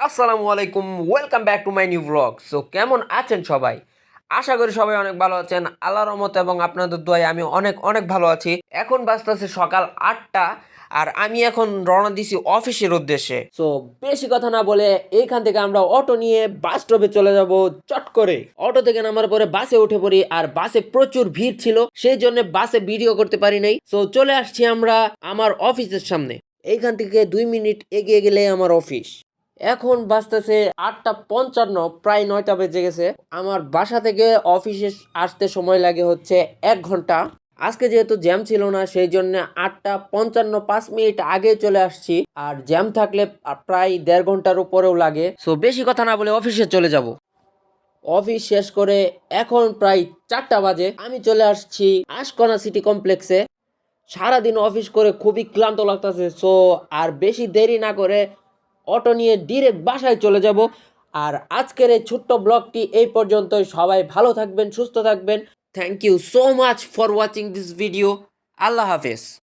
আসসালামু আলাইকুম, welcome back to my new blog. So কেমন আছেন সবাই? আশা করি সবাই অনেক ভালো আছেন। আল্লাহর রহমতে এবং আপনাদের দোয়ায় আমি অনেক অনেক ভালো আছি। এখন বাজতেছে সকাল 8টা আর আমি এখন রওনা দিছি অফিসের উদ্দেশ্যে। সো বেশি কথা না বলে এইখান থেকে আমরা অটো নিয়ে বাস স্টপে চলে যাব চট করে। অটো থেকে নামার পরে বাসে উঠে পড়ি আর বাসে প্রচুর ভিড় ছিল, সেই জন্য বাসে ভিডিও করতে পারি নাই। সো চলে আসছি আমরা আমার অফিসের সামনে। এইখান থেকে 2 মিনিট এগিয়ে গেলে আমার অফিস। এখন বাজতেছে 8টা 55, প্রায় 9টা বেজে গেছে। আমার বাসা থেকে অফিসে আসতে সময় লাগে হচ্ছে 1 ঘন্টা। আজকে যেহেতু জ্যাম ছিল না, সেই জন্য 8টা 55 5 মিনিট আগে চলে আসছি। আর জ্যাম থাকলে প্রায় 1.5 ঘন্টার উপরেও লাগে। সো বেশি কথা না বলে অফিসে চলে যাব। অফিস শেষ করে এখন প্রায় 4টা বাজে। আমি চলে আসছি আশকোনা সিটি কমপ্লেক্সে। সারাদিন অফিস করে খুবই ক্লান্ত লাগতেছে। সো আর বেশি দেরি না করে অটো নিয়ে ডিরেক্ট বাসায় চলে যাব। আর আজকের এই ছোট্ট ব্লগটি এই পর্যন্তই। সবাই ভালো থাকবেন, সুস্থ থাকবেন। Thank you so much for watching this video. আল্লাহ হাফেজ।